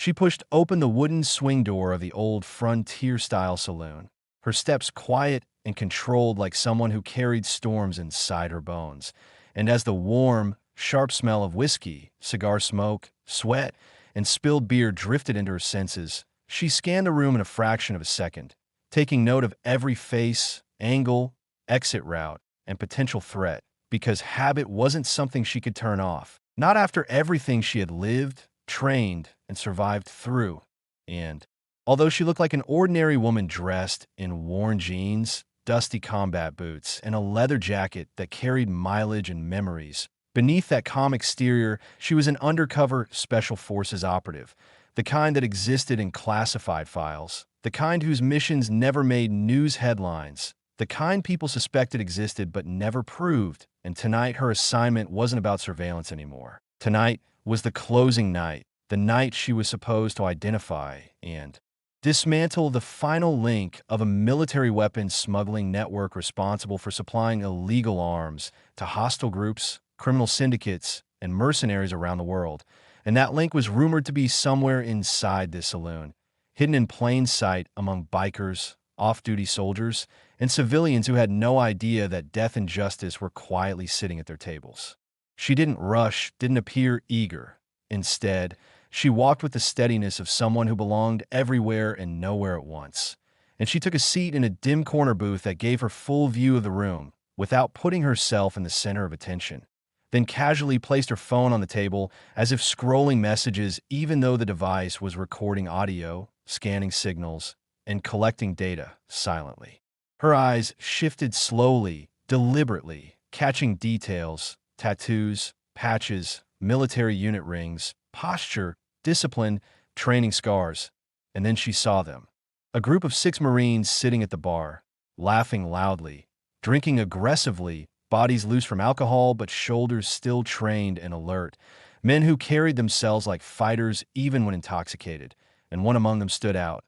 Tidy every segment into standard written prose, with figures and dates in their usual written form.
She pushed open the wooden swing door of the old frontier-style saloon, her steps quiet and controlled like someone who carried storms inside her bones. And as the warm, sharp smell of whiskey, cigar smoke, sweat, and spilled beer drifted into her senses, she scanned the room in a fraction of a second, taking note of every face, angle, exit route, and potential threat, because habit wasn't something she could turn off. Not after everything she had lived, trained, and survived through. And although she looked like an ordinary woman dressed in worn jeans, dusty combat boots, and a leather jacket that carried mileage and memories, beneath that calm exterior, she was an undercover special forces operative, the kind that existed in classified files, the kind whose missions never made news headlines, the kind people suspected existed but never proved. And tonight, her assignment wasn't about surveillance anymore. Tonight was the closing night, the night she was supposed to identify and dismantle the final link of a military weapons smuggling network responsible for supplying illegal arms to hostile groups, criminal syndicates, and mercenaries around the world. And that link was rumored to be somewhere inside this saloon, hidden in plain sight among bikers, off-duty soldiers, and civilians who had no idea that death and justice were quietly sitting at their tables. She didn't rush, didn't appear eager. Instead, she walked with the steadiness of someone who belonged everywhere and nowhere at once. And she took a seat in a dim corner booth that gave her full view of the room, without putting herself in the center of attention. Then casually placed her phone on the table, as if scrolling messages even though the device was recording audio, scanning signals, and collecting data silently. Her eyes shifted slowly, deliberately, catching details, tattoos, patches, military unit rings, posture, discipline, training scars. And then she saw them. A group of 6 Marines sitting at the bar, laughing loudly, drinking aggressively, bodies loose from alcohol but shoulders still trained and alert. Men who carried themselves like fighters even when intoxicated. And one among them stood out.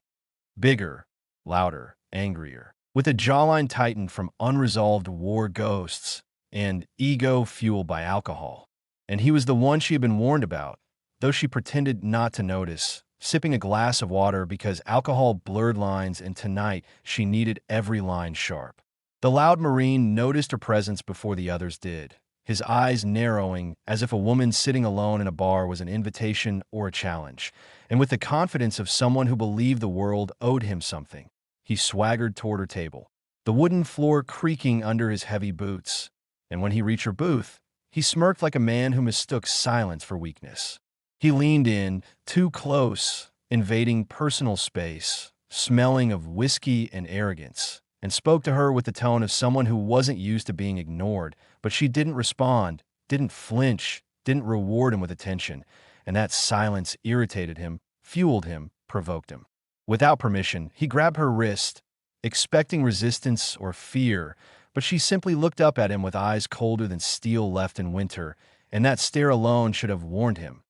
Bigger, louder, angrier, with a jawline tightened from unresolved war ghosts and ego fueled by alcohol. And he was the one she had been warned about, though she pretended not to notice, sipping a glass of water because alcohol blurred lines and tonight she needed every line sharp. The loud Marine noticed her presence before the others did, his eyes narrowing as if a woman sitting alone in a bar was an invitation or a challenge. And with the confidence of someone who believed the world owed him something, he swaggered toward her table, the wooden floor creaking under his heavy boots. And when he reached her booth, he smirked like a man who mistook silence for weakness. He leaned in, too close, invading personal space, smelling of whiskey and arrogance, and spoke to her with the tone of someone who wasn't used to being ignored. But she didn't respond, didn't flinch, didn't reward him with attention. And that silence irritated him, fueled him, provoked him. Without permission, he grabbed her wrist, expecting resistance or fear, but she simply looked up at him with eyes colder than steel left in winter, and that stare alone should have warned him.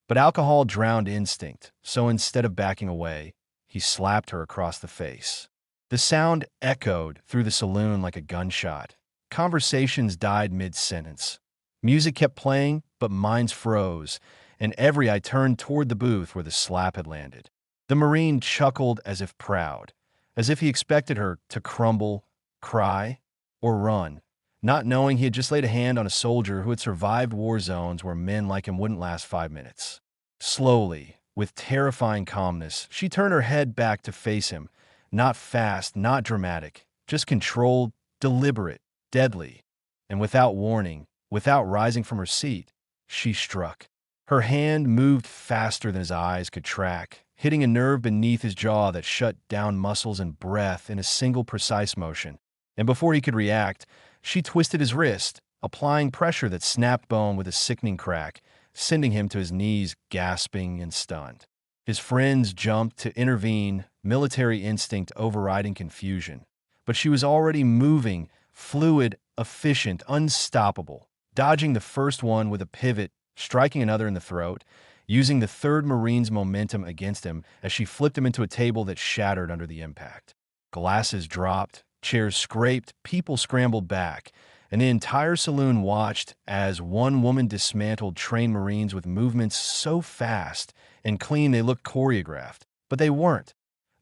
But alcohol drowned instinct, so instead of backing away, he slapped her across the face. The sound echoed through the saloon like a gunshot. Conversations died mid-sentence. Music kept playing, but minds froze, and every eye turned toward the booth where the slap had landed. The Marine chuckled as if proud, as if he expected her to crumble, cry, or run, not knowing he had just laid a hand on a soldier who had survived war zones where men like him wouldn't last 5 minutes. Slowly, with terrifying calmness, she turned her head back to face him, not fast, not dramatic, just controlled, deliberate, deadly. And without warning, without rising from her seat, she struck. Her hand moved faster than his eyes could track, hitting a nerve beneath his jaw that shut down muscles and breath in a single precise motion. And before he could react, she twisted his wrist, applying pressure that snapped bone with a sickening crack, sending him to his knees gasping and stunned. His friends jumped to intervene, military instinct overriding confusion. But she was already moving, fluid, efficient, unstoppable, dodging the first one with a pivot, striking another in the throat, using the third Marine's momentum against him as she flipped him into a table that shattered under the impact. Glasses dropped, chairs scraped, people scrambled back, and the entire saloon watched as one woman dismantled trained Marines with movements so fast and clean, they looked choreographed. But they weren't.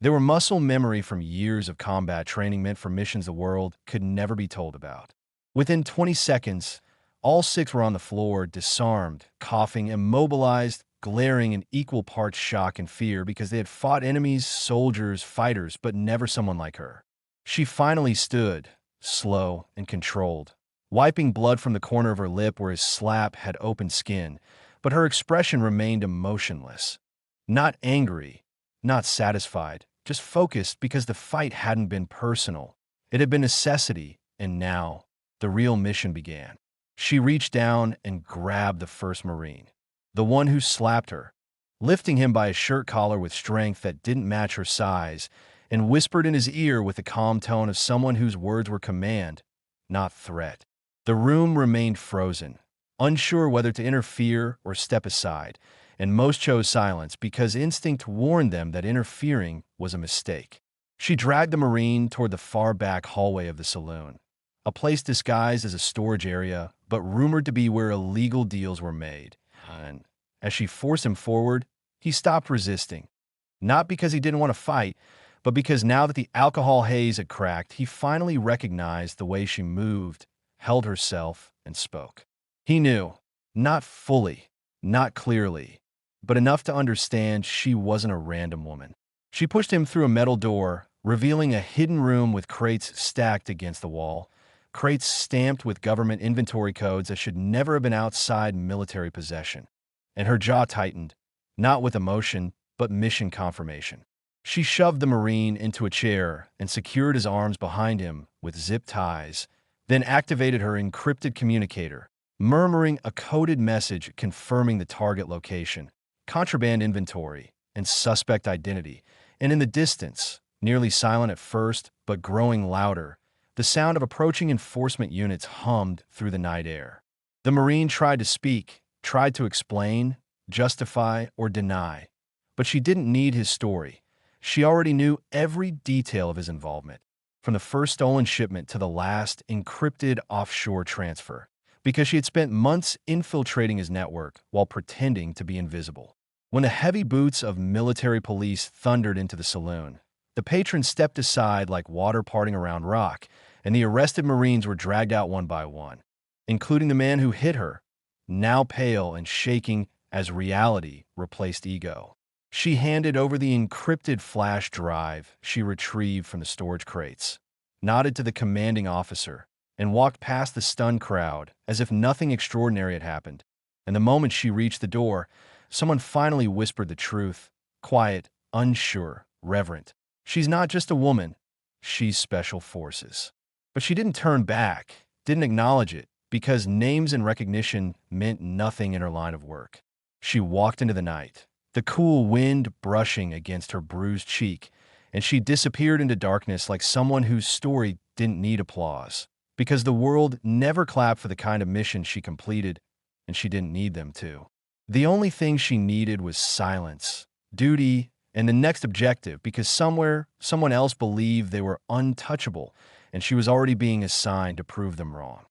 They were muscle memory from years of combat training meant for missions the world could never be told about. Within 20 seconds, all six were on the floor, disarmed, coughing, immobilized, glaring in equal parts shock and fear because they had fought enemies, soldiers, fighters, but never someone like her. She finally stood, slow and controlled, wiping blood from the corner of her lip where his slap had opened skin, but her expression remained emotionless. Not angry, not satisfied, just focused because the fight hadn't been personal. It had been necessity, and now the real mission began. She reached down and grabbed the first Marine, the one who slapped her, lifting him by his shirt collar with strength that didn't match her size, and whispered in his ear with the calm tone of someone whose words were command, not threat. The room remained frozen, unsure whether to interfere or step aside, and most chose silence because instinct warned them that interfering was a mistake. She dragged the Marine toward the far back hallway of the saloon, a place disguised as a storage area, but rumored to be where illegal deals were made. And as she forced him forward, he stopped resisting, not because he didn't want to fight, but because now that the alcohol haze had cracked, he finally recognized the way she moved, held herself, and spoke. He knew, not fully, not clearly, but enough to understand she wasn't a random woman. She pushed him through a metal door, revealing a hidden room with crates stacked against the wall, crates stamped with government inventory codes that should never have been outside military possession. And her jaw tightened, not with emotion, but mission confirmation. She shoved the Marine into a chair and secured his arms behind him with zip ties, then activated her encrypted communicator, murmuring a coded message confirming the target location, contraband inventory, and suspect identity. And in the distance, nearly silent at first, but growing louder, the sound of approaching enforcement units hummed through the night air. The Marine tried to speak, tried to explain, justify, or deny, but she didn't need his story. She already knew every detail of his involvement, from the first stolen shipment to the last encrypted offshore transfer, because she had spent months infiltrating his network while pretending to be invisible. When the heavy boots of military police thundered into the saloon, the patrons stepped aside like water parting around rock, and the arrested Marines were dragged out one by one, including the man who hit her, now pale and shaking as reality replaced ego. She handed over the encrypted flash drive she retrieved from the storage crates, nodded to the commanding officer, and walked past the stunned crowd as if nothing extraordinary had happened. And the moment she reached the door, someone finally whispered the truth, quiet, unsure, reverent. She's not just a woman, she's Special Forces. But she didn't turn back, didn't acknowledge it, because names and recognition meant nothing in her line of work. She walked into the night, the cool wind brushing against her bruised cheek, and she disappeared into darkness like someone whose story didn't need applause, because the world never clapped for the kind of mission she completed, and she didn't need them to. The only thing she needed was silence, duty, and the next objective, because somewhere, someone else believed they were untouchable, and she was already being assigned to prove them wrong.